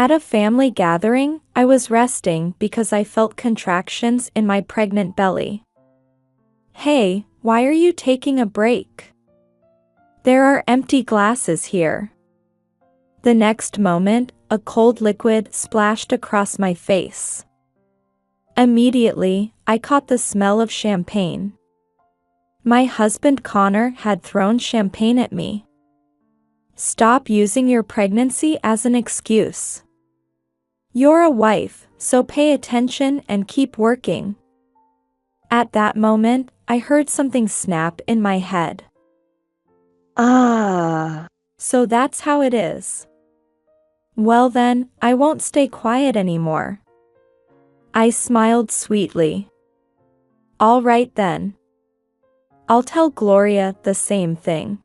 At a family gathering, I was resting because I felt contractions in my pregnant belly. Hey, why are you taking a break? There are empty glasses here. The next moment, a cold liquid splashed across my face. Immediately, I caught the smell of champagne. My husband Connor had thrown champagne at me. Stop using your pregnancy as an excuse. You're a wife, so pay attention and keep working. At that moment, I heard something snap in my head. So that's how it is. Well then, I won't stay quiet anymore. I smiled sweetly. All right then. I'll tell Gloria the same thing.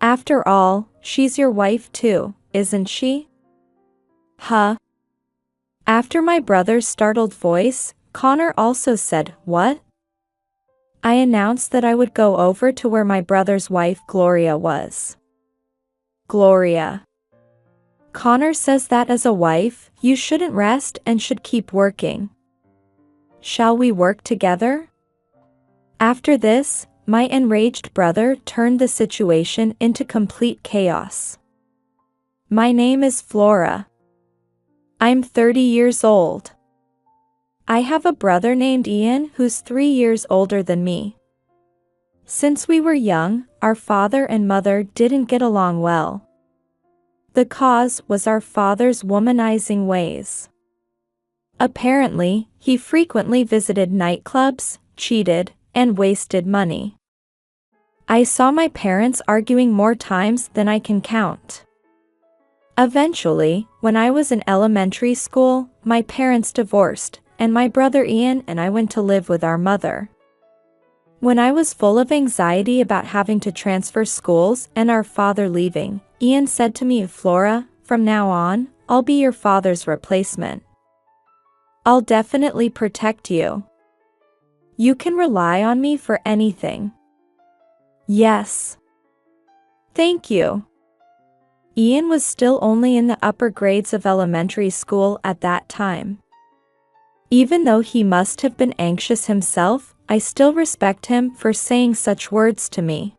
After all, she's your wife too, isn't she? Huh? After my brother's startled voice, Connor also said, "What?" I announced that I would go over to where my brother's wife Gloria was. Gloria. Connor says that as a wife, you shouldn't rest and should keep working. Shall we work together? After this, my enraged brother turned the situation into complete chaos. My name is Flora. I'm 30 years old. I have a brother named Ian who's 3 years older than me. Since we were young, our father and mother didn't get along well. The cause was our father's womanizing ways. Apparently, he frequently visited nightclubs, cheated, and wasted money. I saw my parents arguing more times than I can count. Eventually, when I was in elementary school, my parents divorced, and my brother Ian and I went to live with our mother. When I was full of anxiety about having to transfer schools and our father leaving, Ian said to me, "Flora, from now on, I'll be your father's replacement. I'll definitely protect you. You can rely on me for anything." Yes. Thank you. Ian was still only in the upper grades of elementary school at that time. Even though he must have been anxious himself, I still respect him for saying such words to me.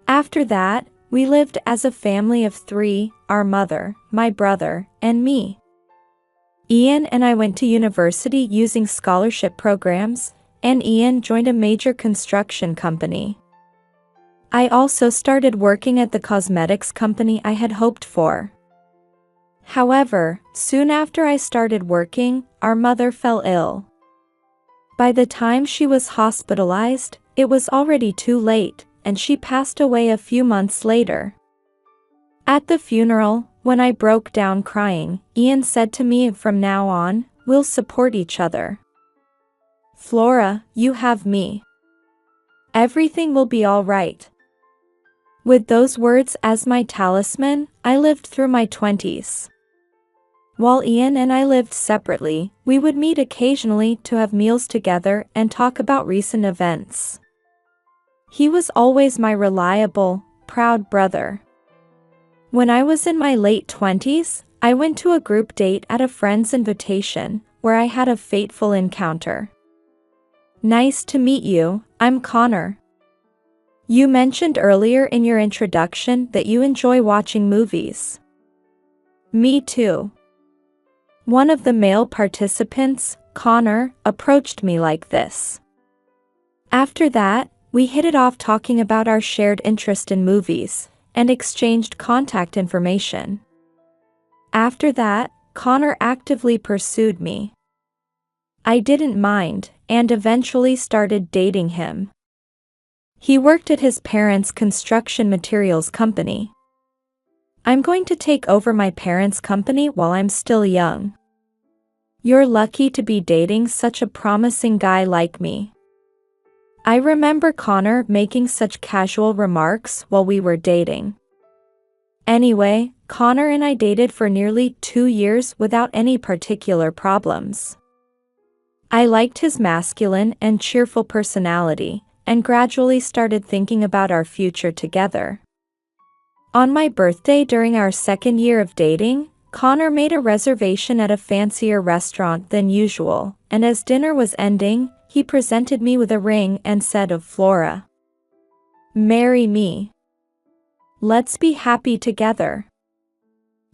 After that, we lived as a family of 3, our mother, my brother, and me. Ian and I went to university using scholarship programs, and Ian joined a major construction company. I also started working at the cosmetics company I had hoped for. However, soon after I started working, our mother fell ill. By the time she was hospitalized, it was already too late, and she passed away a few months later. At the funeral, when I broke down crying, Ian said to me, "From now on, we'll support each other. Flora, you have me. Everything will be all right." With those words as my talisman, I lived through my 20s. While Ian and I lived separately, we would meet occasionally to have meals together and talk about recent events. He was always my reliable, proud brother. When I was in my late 20s, I went to a group date at a friend's invitation, where I had a fateful encounter. Nice to meet you, I'm Connor. You mentioned earlier in your introduction that you enjoy watching movies. Me too. One of the male participants, Connor, approached me like this. After that, we hit it off talking about our shared interest in movies, and exchanged contact information. After that, Connor actively pursued me. I didn't mind, and eventually started dating him. He worked at his parents' construction materials company. I'm going to take over my parents' company while I'm still young. You're lucky to be dating such a promising guy like me. I remember Connor making such casual remarks while we were dating. Anyway, Connor and I dated for nearly 2 years without any particular problems. I liked his masculine and cheerful personality, and gradually started thinking about our future together. On my birthday during our second year of dating, Connor made a reservation at a fancier restaurant than usual, and as dinner was ending, he presented me with a ring and said of Flora, "Marry me. Let's be happy together."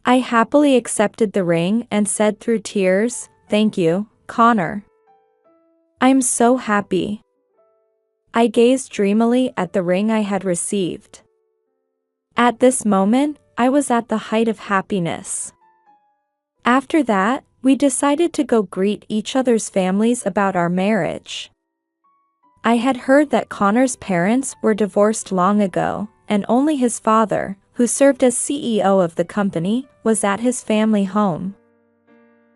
I happily accepted the ring and said through tears, "Thank you, Connor. I'm so happy." I gazed dreamily at the ring I had received. At this moment, I was at the height of happiness. After that, we decided to go greet each other's families about our marriage. I had heard that Connor's parents were divorced long ago, and only his father, who served as CEO of the company, was at his family home.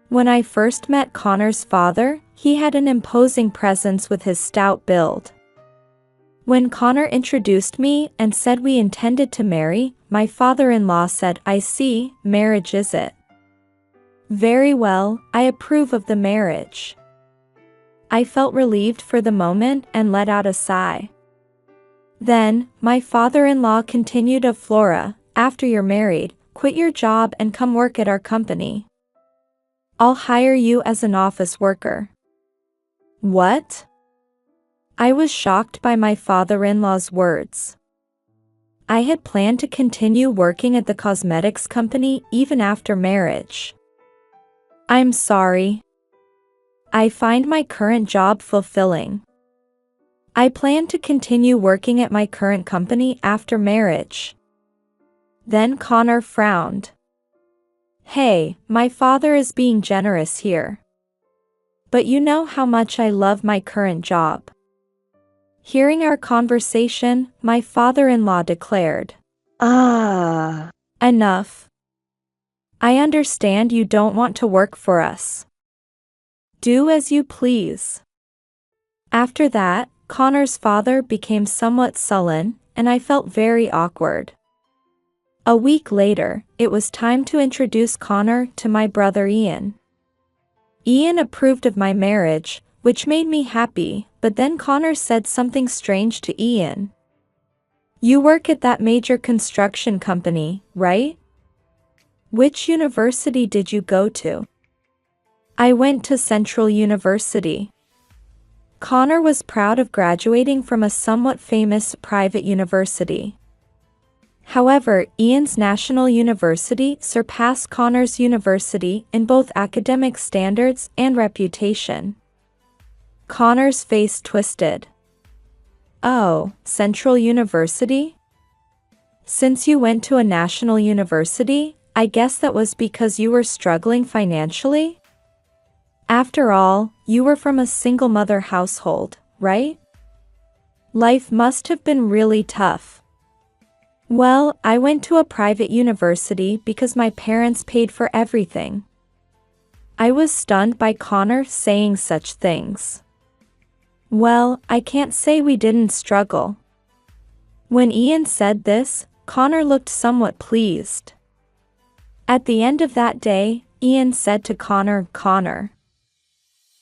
When I first met Connor's father, he had an imposing presence with his stout build. When Connor introduced me and said we intended to marry, my father-in-law said, "I see, marriage is it? Very well, I approve of the marriage." I felt relieved for the moment and let out a sigh. Then, my father-in-law continued of Flora, "After you're married, quit your job and come work at our company. I'll hire you as an office worker." What? I was shocked by my father-in-law's words. I had planned to continue working at the cosmetics company even after marriage. "I'm sorry. I find my current job fulfilling. I plan to continue working at my current company after marriage." Then Connor frowned. "Hey, my father is being generous here. But you know how much I love my current job." Hearing our conversation, my father-in-law declared, Enough. I understand you don't want to work for us. Do as you please." After that, Connor's father became somewhat sullen, and I felt very awkward. A week later, it was time to introduce Connor to my brother Ian. Ian approved of my marriage, which made me happy, but then Connor said something strange to Ian. "You work at that major construction company, right? Which university did you go to?" "I went to Central University." Connor was proud of graduating from a somewhat famous private university. However, Ian's national university surpassed Connor's university in both academic standards and reputation. Connor's face twisted. "Oh, Central University? Since you went to a national university, I guess that was because you were struggling financially? After all, you were from a single mother household, right? Life must have been really tough." "Well, I went to a private university because my parents paid for everything." I was stunned by Connor saying such things. "Well, I can't say we didn't struggle." When Ian said this, Connor looked somewhat pleased. At the end of that day, Ian said to Connor, "Connor,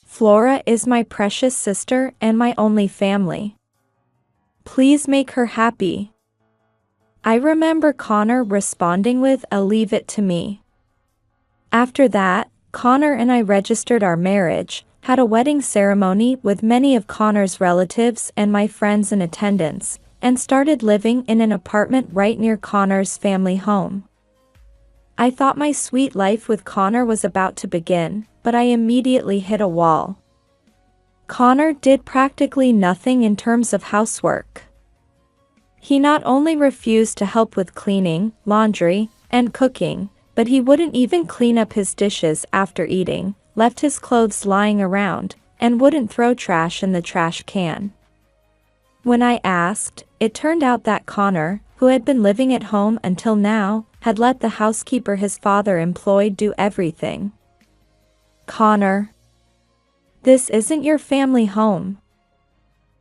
Flora is my precious sister and my only family. Please make her happy." I remember Connor responding with a "leave it to me." After that, Connor and I registered our marriage, had a wedding ceremony with many of Connor's relatives and my friends in attendance, and started living in an apartment right near Connor's family home. I thought my sweet life with Connor was about to begin, but I immediately hit a wall. Connor did practically nothing in terms of housework. He not only refused to help with cleaning, laundry, and cooking, but he wouldn't even clean up his dishes after eating, left his clothes lying around, and wouldn't throw trash in the trash can. When I asked, it turned out that Connor, who had been living at home until now, had let the housekeeper his father employed do everything. "Connor, this isn't your family home.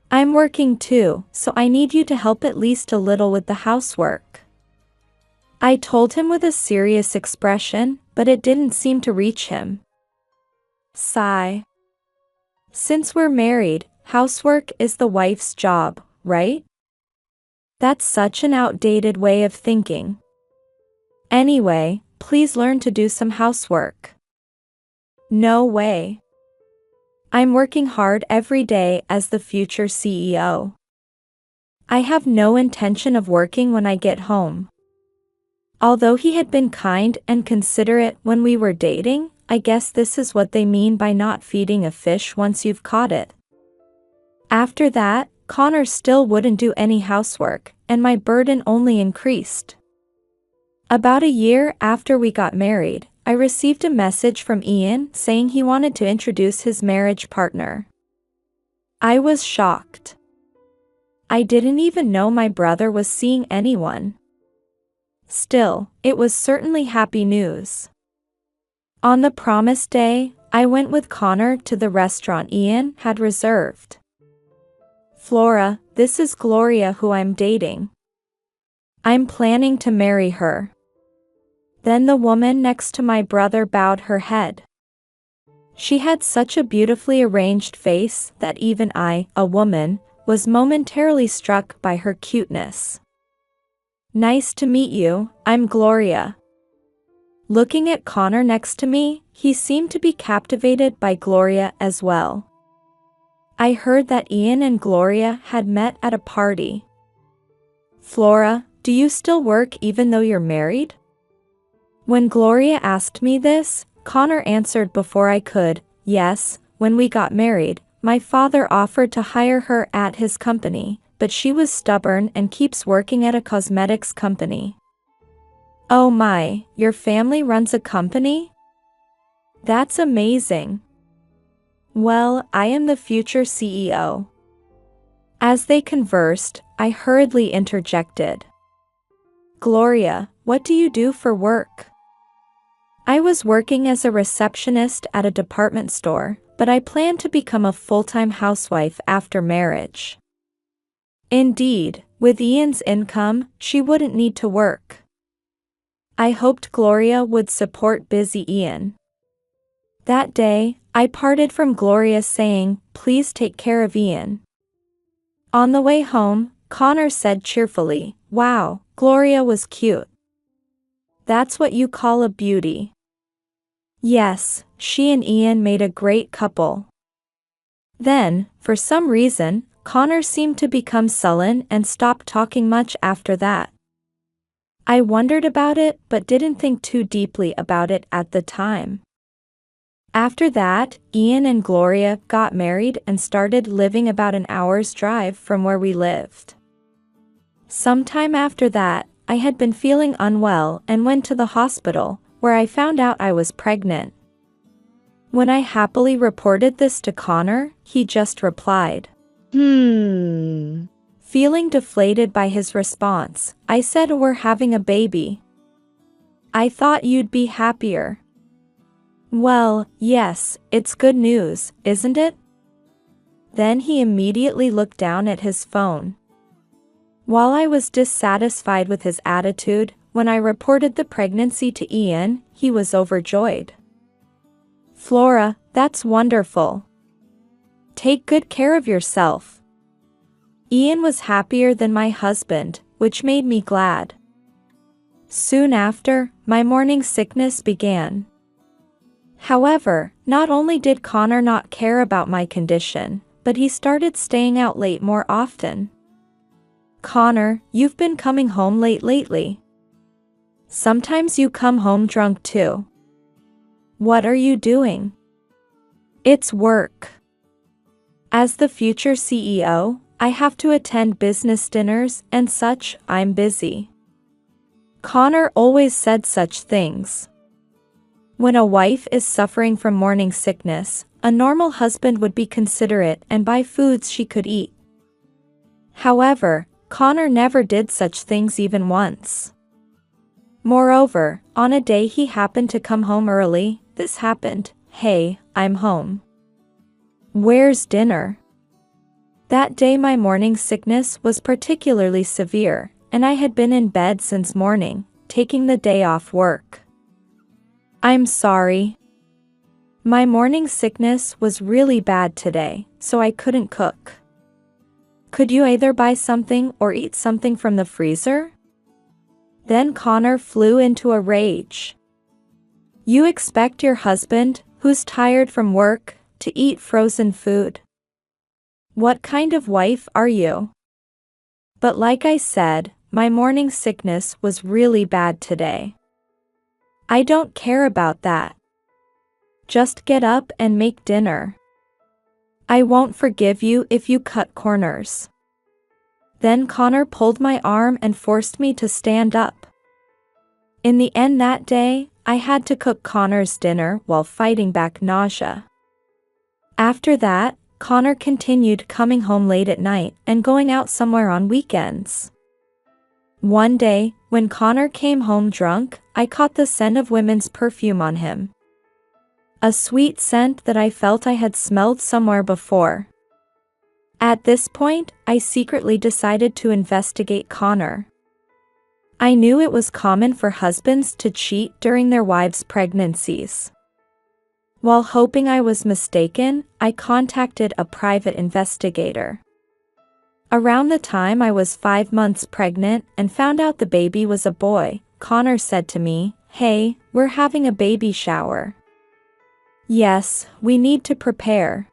I'm working too, so I need you to help at least a little with the housework." I told him with a serious expression, but it didn't seem to reach him. Sigh. "Since we're married, housework is the wife's job, right? That's such an outdated way of thinking. Anyway, please learn to do some housework. No way. I'm working hard every day as the future CEO. I have no intention of working when I get home. Although he had been kind and considerate when we were dating, I guess this is what they mean by not feeding a fish once you've caught it. After that, Connor still wouldn't do any housework, and my burden only increased. About a year after we got married, I received a message from Ian saying he wanted to introduce his marriage partner. I was shocked. I didn't even know my brother was seeing anyone. Still, it was certainly happy news. On the promised day, I went with Connor to the restaurant Ian had reserved. Flora, this is Gloria who I'm dating. I'm planning to marry her. Then the woman next to my brother bowed her head. She had such a beautifully arranged face that even I, a woman, was momentarily struck by her cuteness. Nice to meet you, I'm Gloria. Looking at Connor next to me, he seemed to be captivated by Gloria as well. I heard that Ian and Gloria had met at a party. Flora, do you still work even though you're married? When Gloria asked me this, Connor answered before I could, yes, when we got married, my father offered to hire her at his company, but she was stubborn and keeps working at a cosmetics company. Oh my, your family runs a company? That's amazing. Well, I am the future CEO. As they conversed, I hurriedly interjected. Gloria, what do you do for work? I was working as a receptionist at a department store, but I plan to become a full-time housewife after marriage. Indeed, with Ian's income, she wouldn't need to work. I hoped Gloria would support busy Ian. That day, I parted from Gloria saying, please take care of Ian. On the way home, Connor said cheerfully, wow, Gloria was cute. That's what you call a beauty. Yes, she and Ian made a great couple. Then, for some reason, Connor seemed to become sullen and stopped talking much after that. I wondered about it but didn't think too deeply about it at the time. After that, Ian and Gloria got married and started living about an hour's drive from where we lived. Sometime after that, I had been feeling unwell and went to the hospital, where I found out I was pregnant. When I happily reported this to Connor, he just replied, Feeling deflated by his response, I said we're having a baby. I thought you'd be happier. Well, yes, it's good news, isn't it? Then he immediately looked down at his phone. While I was dissatisfied with his attitude, when I reported the pregnancy to Ian, he was overjoyed. Flora, that's wonderful. Take good care of yourself. Ian was happier than my husband, which made me glad. Soon after, my morning sickness began. However, not only did Connor not care about my condition, but he started staying out late more often. Connor, you've been coming home late lately. Sometimes you come home drunk too. What are you doing? It's work. As the future CEO, I have to attend business dinners and such. I'm busy. Connor always said such things. When a wife is suffering from morning sickness, a normal husband would be considerate and buy foods she could eat. However, Connor never did such things even once. Moreover, on a day he happened to come home early, this happened, hey, I'm home. Where's dinner? That day my morning sickness was particularly severe, and I had been in bed since morning, taking the day off work. I'm sorry. My morning sickness was really bad today, so I couldn't cook. Could you either buy something or eat something from the freezer? Then Connor flew into a rage. You expect your husband, who's tired from work, to eat frozen food. What kind of wife are you? But like I said, my morning sickness was really bad today. I don't care about that. Just get up and make dinner. I won't forgive you if you cut corners. Then Connor pulled my arm and forced me to stand up. In the end that day, I had to cook Connor's dinner while fighting back nausea. After that, Connor continued coming home late at night and going out somewhere on weekends. One day, when Connor came home drunk, I caught the scent of women's perfume on him. A sweet scent that I felt I had smelled somewhere before. At this point, I secretly decided to investigate Connor. I knew it was common for husbands to cheat during their wives' pregnancies. While hoping I was mistaken, I contacted a private investigator. Around the time I was 5 months pregnant and found out the baby was a boy, Connor said to me, "Hey, we're having a baby shower. Yes, we need to prepare.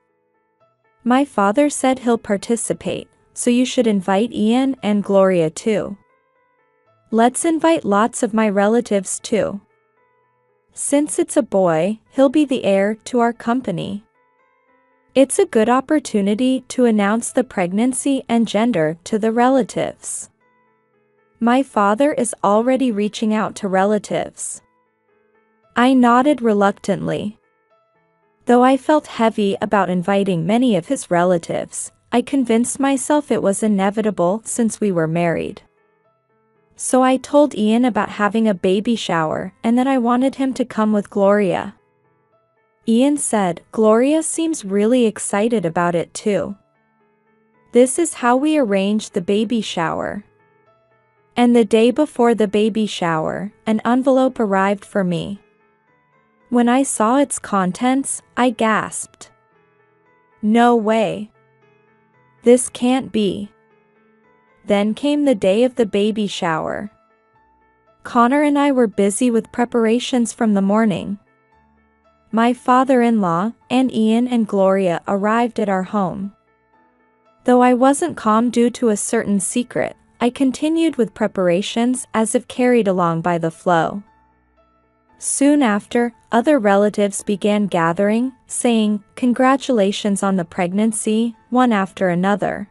My father said he'll participate, so you should invite Ian and Gloria too. Let's invite lots of my relatives too. Since it's a boy, he'll be the heir to our company. It's a good opportunity to announce the pregnancy and gender to the relatives." My father is already reaching out to relatives. I nodded reluctantly. Though I felt heavy about inviting many of his relatives, I convinced myself it was inevitable since we were married. So I told Ian about having a baby shower and that I wanted him to come with Gloria. Ian said, "Gloria seems really excited about it too." This is how we arranged the baby shower. And the day before the baby shower, an envelope arrived for me. When I saw its contents, I gasped. No way. This can't be. Then came the day of the baby shower. Connor and I were busy with preparations from the morning. My father-in-law and Ian and Gloria arrived at our home. Though I wasn't calm due to a certain secret, I continued with preparations as if carried along by the flow. Soon after, other relatives began gathering, saying, "Congratulations on the pregnancy," one after another.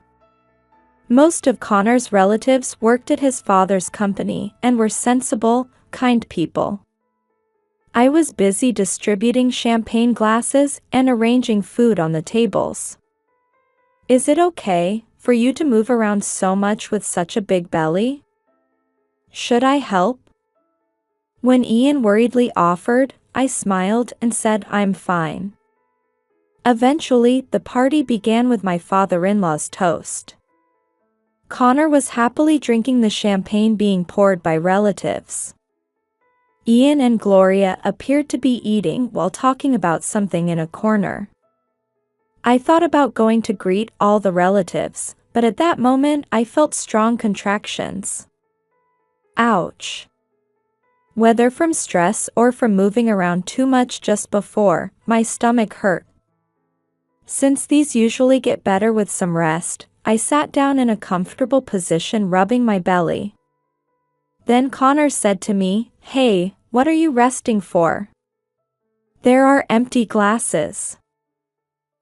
Most of Connor's relatives worked at his father's company and were sensible, kind people. I was busy distributing champagne glasses and arranging food on the tables. "Is it okay for you to move around so much with such a big belly? Should I help?" When Ian worriedly offered, I smiled and said I'm fine. Eventually, the party began with my father-in-law's toast. Connor was happily drinking the champagne being poured by relatives. Ian and Gloria appeared to be eating while talking about something in a corner. I thought about going to greet all the relatives, but at that moment I felt strong contractions. Ouch. Whether from stress or from moving around too much just before, my stomach hurt. Since these usually get better with some rest, I sat down in a comfortable position rubbing my belly. Then Connor said to me, "Hey, what are you resting for? There are empty glasses."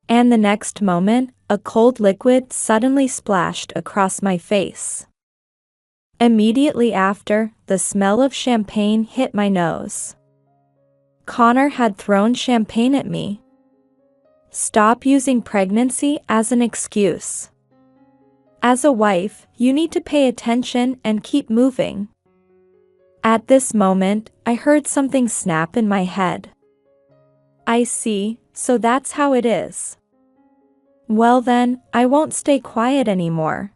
And the next moment, a cold liquid suddenly splashed across my face. Immediately after, the smell of champagne hit my nose. Connor had thrown champagne at me. Stop using pregnancy as an excuse. As a wife, you need to pay attention and keep moving. At this moment, I heard something snap in my head. I see, so that's how it is. Well then, I won't stay quiet anymore.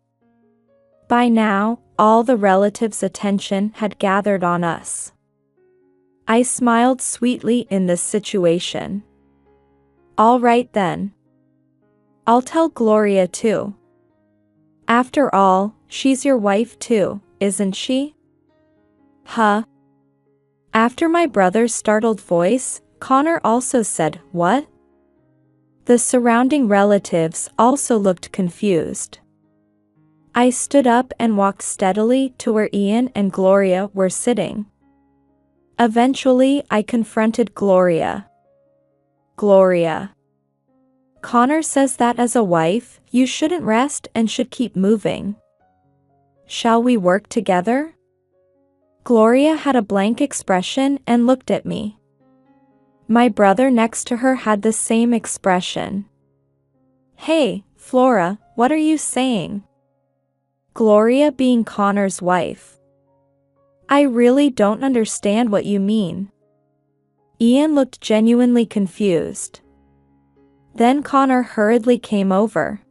By now, all the relatives' attention had gathered on us. I smiled sweetly in this situation. All right then. I'll tell Gloria too. After all, she's your wife too, isn't she? Huh? After my brother's startled voice, Connor also said, "What?" The surrounding relatives also looked confused. I stood up and walked steadily to where Ian and Gloria were sitting. Eventually, I confronted Gloria. "Gloria, Connor says that as a wife, you shouldn't rest and should keep moving. Shall we work together?" Gloria had a blank expression and looked at me. My brother next to her had the same expression. "Hey, Flora, what are you saying?" Gloria being Connor's wife. "I really don't understand what you mean." Ian looked genuinely confused. Then Connor hurriedly came over.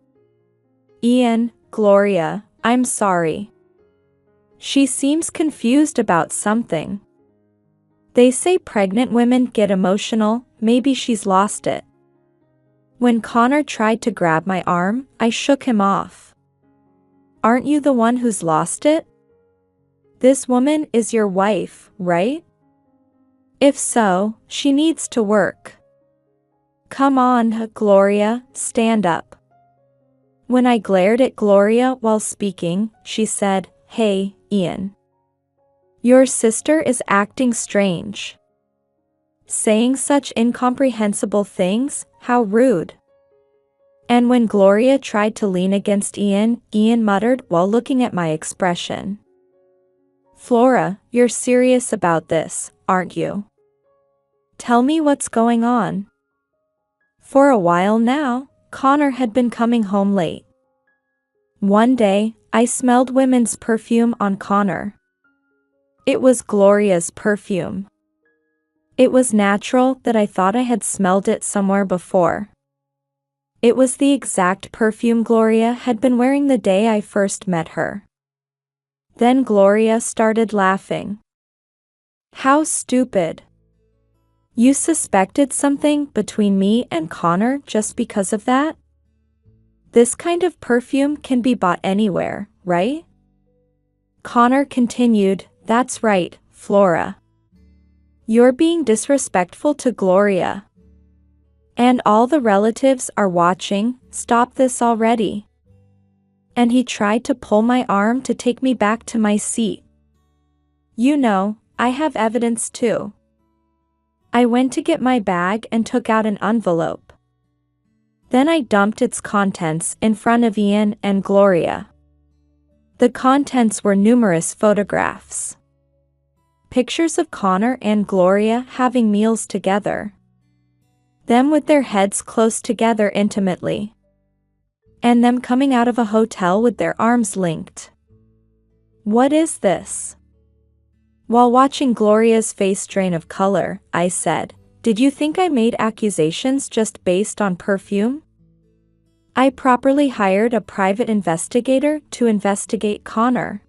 "Ian, Gloria, I'm sorry. She seems confused about something. They say pregnant women get emotional, maybe she's lost it." When Connor tried to grab my arm, I shook him off. "Aren't you the one who's lost it? This woman is your wife, right? If so, she needs to work. Come on, Gloria, stand up." When I glared at Gloria while speaking, she said, "Hey, Ian. Your sister is acting strange. Saying such incomprehensible things, how rude." And when Gloria tried to lean against Ian, Ian muttered while looking at my expression. "Flora, you're serious about this, aren't you? Tell me what's going on." For a while now, Connor had been coming home late. One day, I smelled women's perfume on Connor. It was Gloria's perfume. It was natural that I thought I had smelled it somewhere before. It was the exact perfume Gloria had been wearing the day I first met her. Then Gloria started laughing. "How stupid. You suspected something between me and Connor just because of that? This kind of perfume can be bought anywhere, right?" Connor continued, "That's right, Flora. You're being disrespectful to Gloria. And all the relatives are watching, stop this already." And he tried to pull my arm to take me back to my seat. "You know, I have evidence too." I went to get my bag and took out an envelope. Then I dumped its contents in front of Ian and Gloria. The contents were numerous photographs. Pictures of Connor and Gloria having meals together. Them with their heads close together intimately. And them coming out of a hotel with their arms linked. What is this? While watching Gloria's face drain of color, I said, "Did you think I made accusations just based on perfume? I properly hired a private investigator to investigate Connor.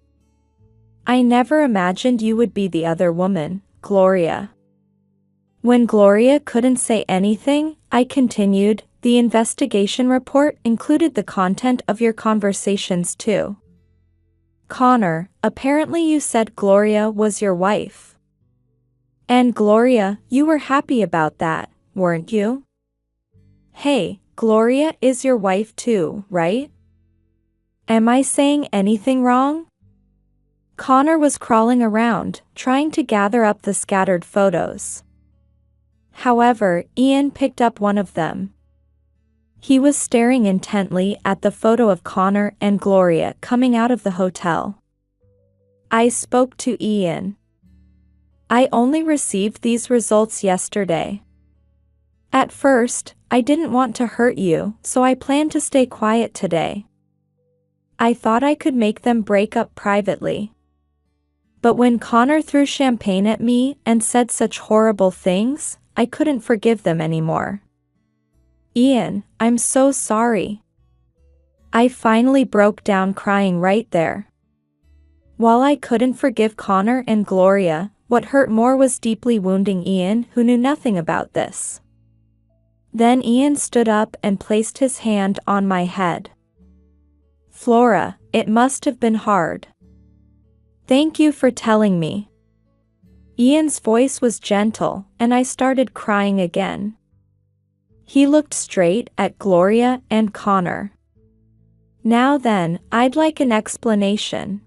I never imagined you would be the other woman, Gloria." When Gloria couldn't say anything, I continued, "The investigation report included the content of your conversations too. Connor, apparently you said Gloria was your wife. And Gloria, you were happy about that, weren't you? Hey, Gloria is your wife too, right? Am I saying anything wrong?" Connor was crawling around, trying to gather up the scattered photos. However, Ian picked up one of them. He was staring intently at the photo of Connor and Gloria coming out of the hotel. I spoke to Ian. "I only received these results yesterday. At first, I didn't want to hurt you, so I planned to stay quiet today. I thought I could make them break up privately. But when Connor threw champagne at me and said such horrible things, I couldn't forgive them anymore. Ian, I'm so sorry." I finally broke down crying right there. While I couldn't forgive Connor and Gloria, what hurt more was deeply wounding Ian, who knew nothing about this. Then Ian stood up and placed his hand on my head. "Flora, it must have been hard. Thank you for telling me. Ian's voice was gentle, and I started crying again. He looked straight at Gloria and Connor. Now then, I'd like an explanation.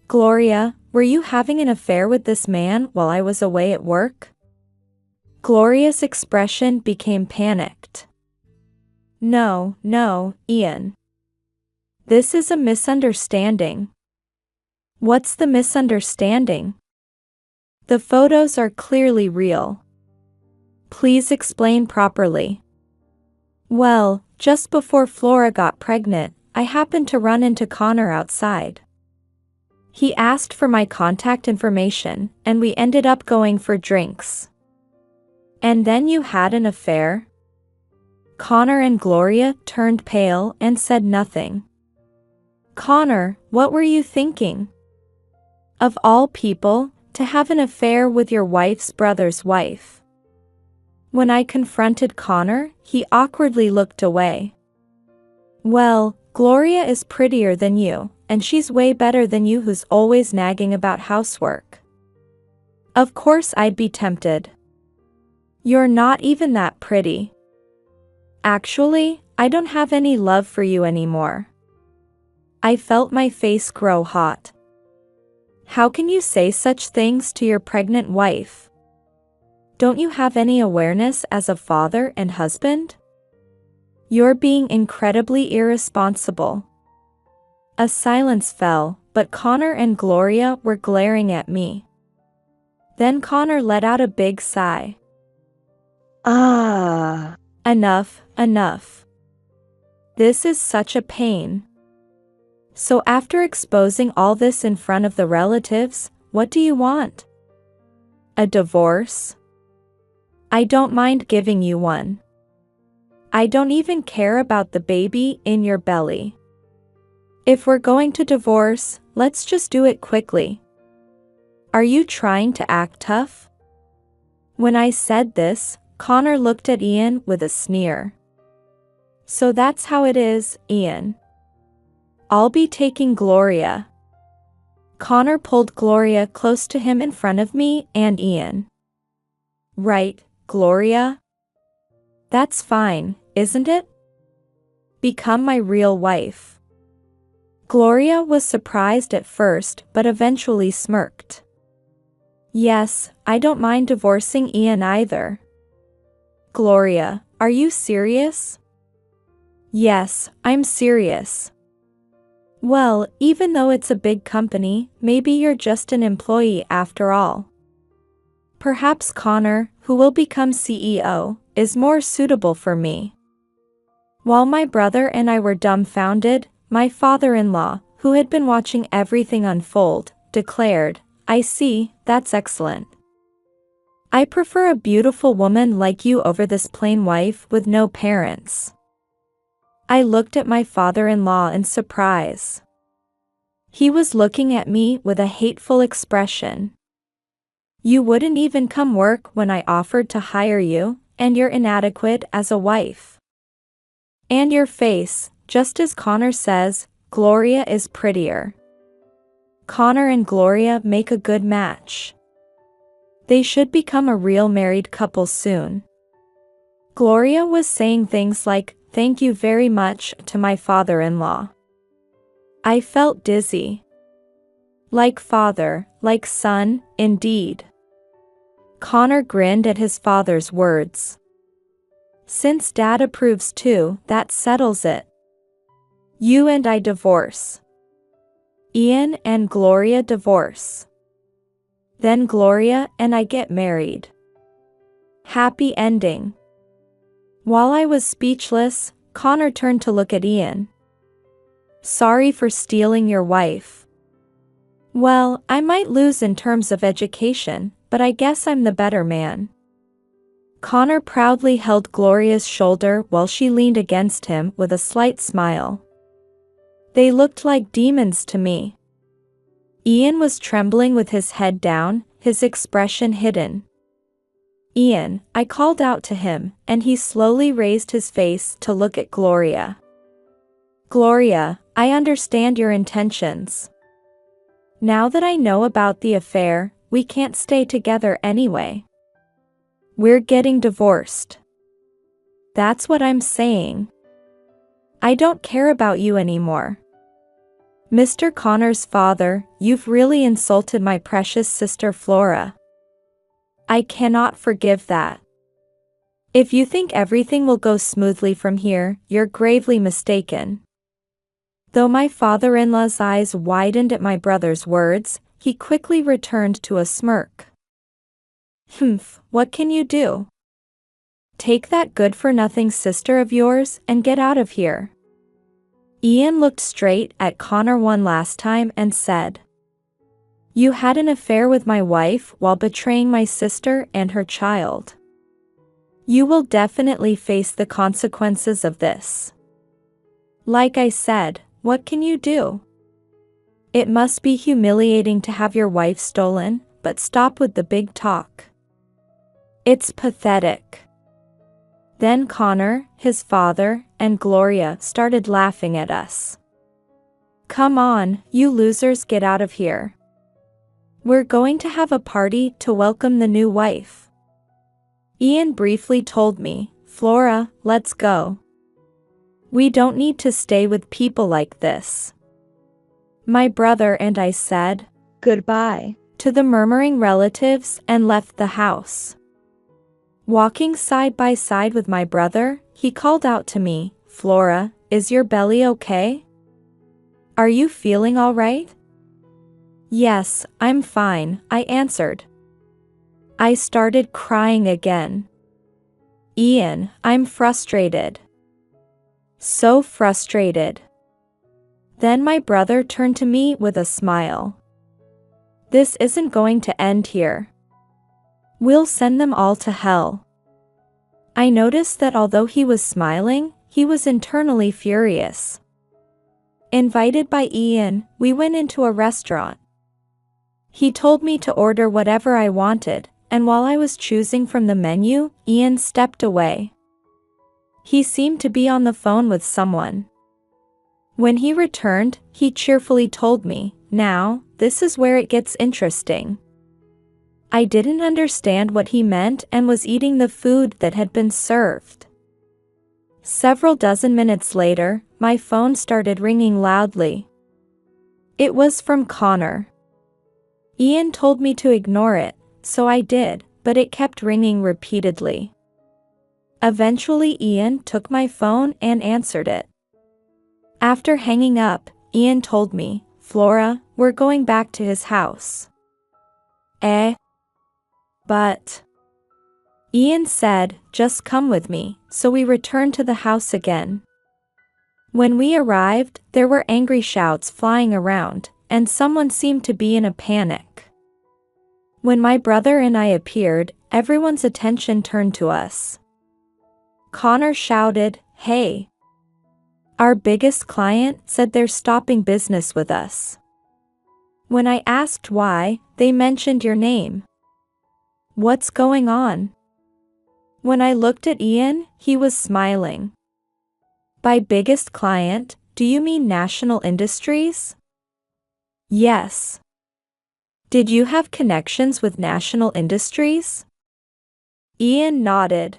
Gloria, were you having an affair with this man while I was away at work? Gloria's expression became panicked. No, Ian. This is a misunderstanding. What's the misunderstanding? The photos are clearly real. Please explain properly. Well, just before Flora got pregnant, I happened to run into Connor outside. He asked for my contact information, and we ended up going for drinks. And then you had an affair? Connor and Gloria turned pale and said nothing. Connor, what were you thinking? Of all people, to have an affair with your wife's brother's wife. When I confronted Connor, he awkwardly looked away. Well, Gloria is prettier than you, and she's way better than you who's always nagging about housework. Of course I'd be tempted. You're not even that pretty. Actually, I don't have any love for you anymore. I felt my face grow hot. How can you say such things to your pregnant wife? Don't you have any awareness as a father and husband? You're being incredibly irresponsible. A silence fell, but Connor and Gloria were glaring at me. Then Connor let out a big sigh. Enough. This is such a pain. So after exposing all this in front of the relatives, what do you want? A divorce? I don't mind giving you one. I don't even care about the baby in your belly. If we're going to divorce, let's just do it quickly. Are you trying to act tough? When I said this, Connor looked at Ian with a sneer. So that's how it is, Ian. I'll be taking Gloria. Connor pulled Gloria close to him in front of me and Ian. Right, Gloria? That's fine, isn't it? Become my real wife. Gloria was surprised at first but eventually smirked. Yes, I don't mind divorcing Ian either. Gloria, are you serious? Yes, I'm serious. Well, even though it's a big company, maybe you're just an employee after all. Perhaps Connor, who will become CEO, is more suitable for me. While my brother and I were dumbfounded, my father-in-law, who had been watching everything unfold, declared, I see, that's excellent. I prefer a beautiful woman like you over this plain wife with no parents. I looked at my father-in-law in surprise. He was looking at me with a hateful expression. You wouldn't even come work when I offered to hire you, and you're inadequate as a wife. And your face, just as Connor says, Gloria is prettier. Connor and Gloria make a good match. They should become a real married couple soon. Gloria was saying things like, thank you very much to my father-in-law. I felt dizzy. Like father, like son, indeed. Connor grinned at his father's words. Since Dad approves too, that settles it. You and I divorce. Ian and Gloria divorce. Then Gloria and I get married. Happy ending. While I was speechless, Connor turned to look at Ian. Sorry for stealing your wife. Well, I might lose in terms of education, but I guess I'm the better man. Connor proudly held Gloria's shoulder while she leaned against him with a slight smile. They looked like demons to me. Ian was trembling with his head down, his expression hidden. Ian, I called out to him, and he slowly raised his face to look at Gloria. Gloria, I understand your intentions. Now that I know about the affair, we can't stay together anyway. We're getting divorced. That's what I'm saying. I don't care about you anymore. Mr. Connor's father, you've really insulted my precious sister Flora. I cannot forgive that. If you think everything will go smoothly from here, you're gravely mistaken. Though my father-in-law's eyes widened at my brother's words, he quickly returned to a smirk. What can you do? Take that good-for-nothing sister of yours and get out of here. Ian looked straight at Connor one last time and said, You had an affair with my wife while betraying my sister and her child. You will definitely face the consequences of this. Like I said, what can you do? It must be humiliating to have your wife stolen, but stop with the big talk. It's pathetic. Then Connor, his father, and Gloria started laughing at us. Come on, you losers, get out of here. We're going to have a party to welcome the new wife. Ian briefly told me, Flora, let's go. We don't need to stay with people like this. My brother and I said goodbye to the murmuring relatives and left the house. Walking side by side with my brother, he called out to me, Flora, is your belly okay? Are you feeling all right? Yes, I'm fine, I answered. I started crying again. Ian, I'm frustrated. So frustrated. Then my brother turned to me with a smile. This isn't going to end here. We'll send them all to hell. I noticed that although he was smiling, he was internally furious. Invited by Ian, we went into a restaurant. He told me to order whatever I wanted, and while I was choosing from the menu, Ian stepped away. He seemed to be on the phone with someone. When he returned, he cheerfully told me, Now, this is where it gets interesting. I didn't understand what he meant and was eating the food that had been served. Several dozen minutes later, my phone started ringing loudly. It was from Connor. Ian told me to ignore it, so I did, but it kept ringing repeatedly. Eventually Ian took my phone and answered it. After hanging up, Ian told me, Flora, we're going back to his house. But Ian said, just come with me, so we returned to the house again. When we arrived, there were angry shouts flying around, and someone seemed to be in a panic. When my brother and I appeared, everyone's attention turned to us. Connor shouted, Hey! Our biggest client said they're stopping business with us. When I asked why, they mentioned your name. What's going on? When I looked at Ian, he was smiling. By biggest client, do you mean National Industries? Yes. Did you have connections with National Industries? Ian nodded.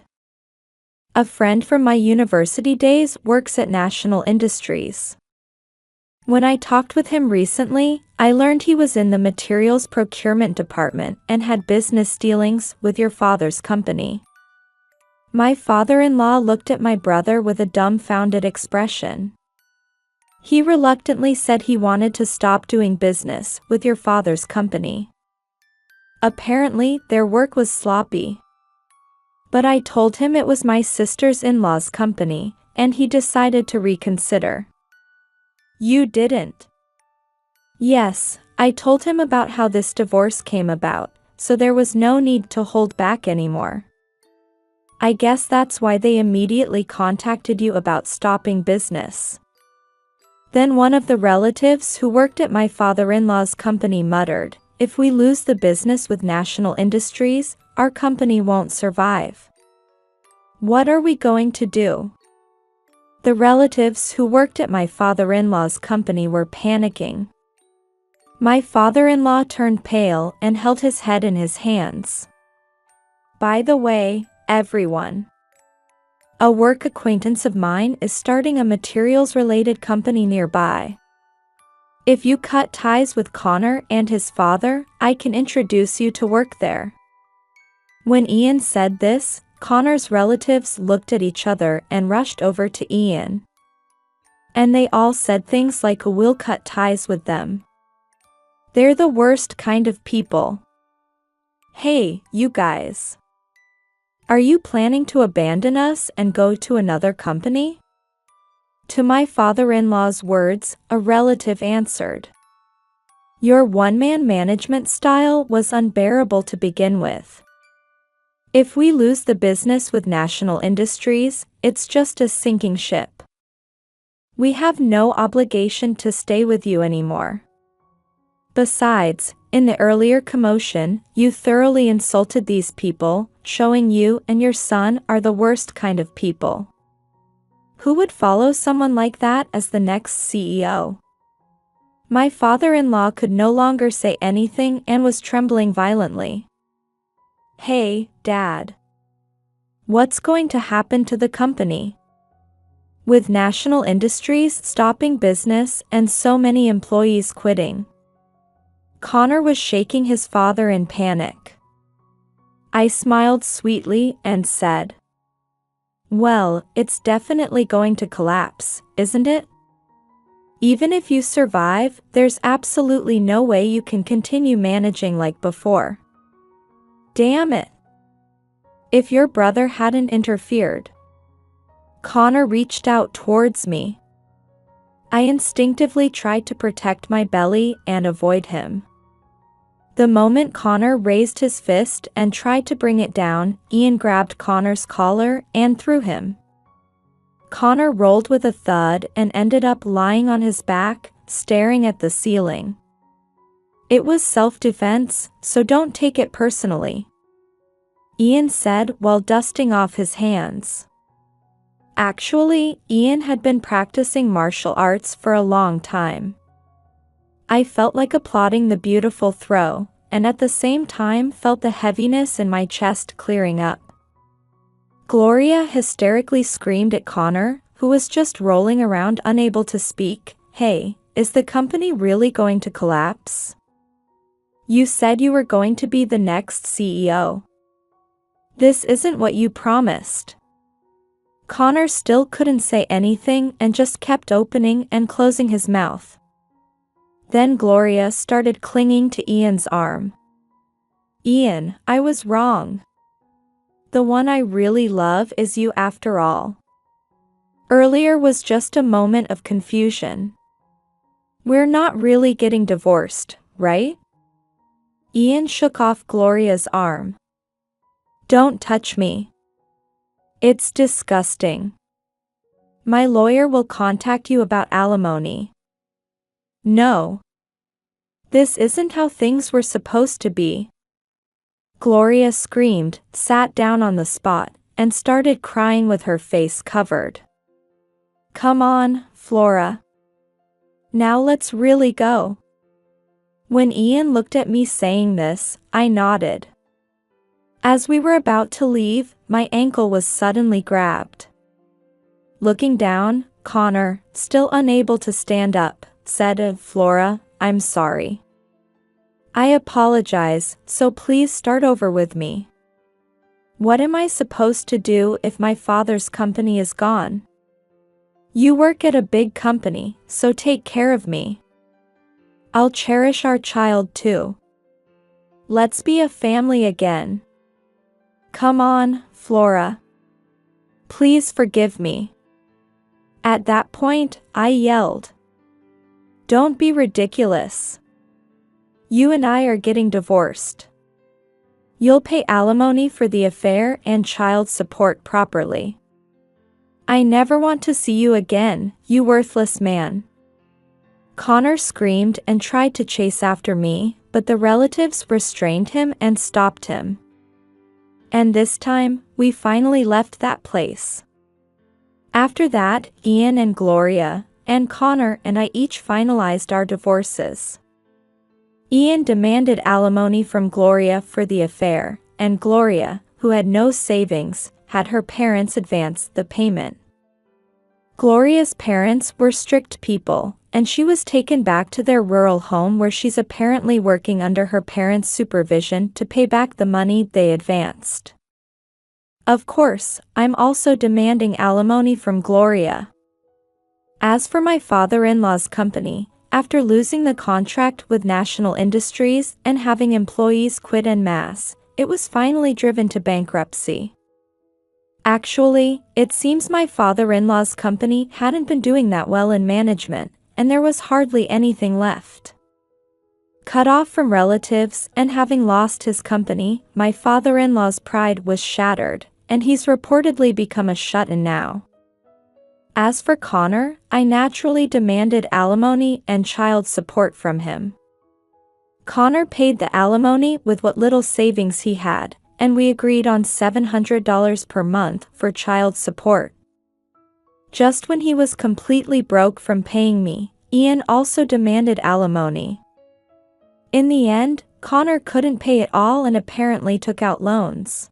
A friend from my university days works at National Industries. When I talked with him recently, I learned he was in the materials procurement department and had business dealings with your father's company. My father-in-law looked at my brother with a dumbfounded expression. He reluctantly said he wanted to stop doing business with your father's company. Apparently, their work was sloppy. But I told him it was my sister's-in-law's company, and he decided to reconsider. You didn't? Yes, I told him about how this divorce came about, so there was no need to hold back anymore. I guess that's why they immediately contacted you about stopping business. Then one of the relatives who worked at my father-in-law's company muttered, If we lose the business with National Industries, our company won't survive. What are we going to do? The relatives who worked at my father-in-law's company were panicking. My father-in-law turned pale and held his head in his hands. By the way, everyone. A work acquaintance of mine is starting a materials-related company nearby. If you cut ties with Connor and his father, I can introduce you to work there. When Ian said this, Connor's relatives looked at each other and rushed over to Ian. And they all said things like we'll cut ties with them. They're the worst kind of people. Hey, you guys. Are you planning to abandon us and go to another company? To my father-in-law's words, a relative answered. Your one-man management style was unbearable to begin with. If we lose the business with National Industries, it's just a sinking ship. We have no obligation to stay with you anymore. Besides, in the earlier commotion, you thoroughly insulted these people, showing you and your son are the worst kind of people. Who would follow someone like that as the next CEO? My father-in-law could no longer say anything and was trembling violently. Hey, Dad. What's going to happen to the company? With National Industries stopping business and so many employees quitting. Connor was shaking his father in panic. I smiled sweetly and said, well, it's definitely going to collapse, isn't it? Even if you survive, there's absolutely no way you can continue managing like before. Damn it. If your brother hadn't interfered. Connor reached out towards me. I instinctively tried to protect my belly and avoid him. The moment Connor raised his fist and tried to bring it down, Ian grabbed Connor's collar and threw him. Connor rolled with a thud and ended up lying on his back, staring at the ceiling. It was self-defense, so don't take it personally, Ian said while dusting off his hands. Actually, Ian had been practicing martial arts for a long time. I felt like applauding the beautiful throw, and at the same time felt the heaviness in my chest clearing up. Gloria hysterically screamed at Connor, who was just rolling around unable to speak, hey, is the company really going to collapse? You said you were going to be the next CEO. This isn't what you promised. Connor still couldn't say anything and just kept opening and closing his mouth. Then Gloria started clinging to Ian's arm. Ian, I was wrong. The one I really love is you after all. Earlier was just a moment of confusion. We're not really getting divorced, right? Ian shook off Gloria's arm. Don't touch me. It's disgusting. My lawyer will contact you about alimony. No. This isn't how things were supposed to be. Gloria screamed, sat down on the spot, and started crying with her face covered. Come on, Flora. Now let's really go. When Ian looked at me saying this, I nodded. As we were about to leave, my ankle was suddenly grabbed. Looking down, Connor, still unable to stand up, said, Flora, I'm sorry. I apologize, so please start over with me. What am I supposed to do if my father's company is gone? You work at a big company, so take care of me. I'll cherish our child too. Let's be a family again. Come on, Flora. Please forgive me. At that point, I yelled. Don't be ridiculous. You and I are getting divorced. You'll pay alimony for the affair and child support properly. I never want to see you again, you worthless man. Connor screamed and tried to chase after me, but the relatives restrained him and stopped him. And this time, we finally left that place. After that, Ian and Gloria, and Connor and I each finalized our divorces. Ian demanded alimony from Gloria for the affair, and Gloria, who had no savings, had her parents advance the payment. Gloria's parents were strict people, and she was taken back to their rural home where she's apparently working under her parents' supervision to pay back the money they advanced. Of course, I'm also demanding alimony from Gloria. As for my father-in-law's company, after losing the contract with National Industries and having employees quit en masse, it was finally driven to bankruptcy. Actually, it seems my father-in-law's company hadn't been doing that well in management, and there was hardly anything left. Cut off from relatives and having lost his company, my father-in-law's pride was shattered, and he's reportedly become a shut-in now. As for Connor, I naturally demanded alimony and child support from him. Connor paid the alimony with what little savings he had, and we agreed on $700 per month for child support. Just when he was completely broke from paying me, Ian also demanded alimony. In the end, Connor couldn't pay it all and apparently took out loans.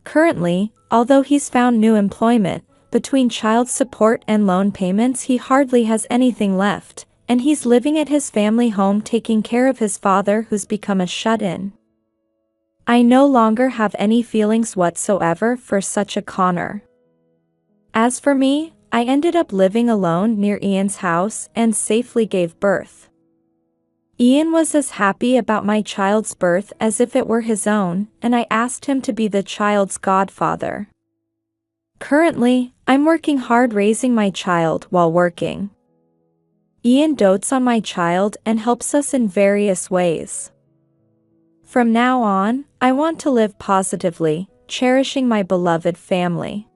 Currently, although he's found new employment, between child support and loan payments he hardly has anything left, and he's living at his family home taking care of his father who's become a shut-in. I no longer have any feelings whatsoever for such a Connor. As for me, I ended up living alone near Ian's house and safely gave birth. Ian was as happy about my child's birth as if it were his own, and I asked him to be the child's godfather. Currently, I'm working hard raising my child while working. Ian dotes on my child and helps us in various ways. From now on, I want to live positively, cherishing my beloved family.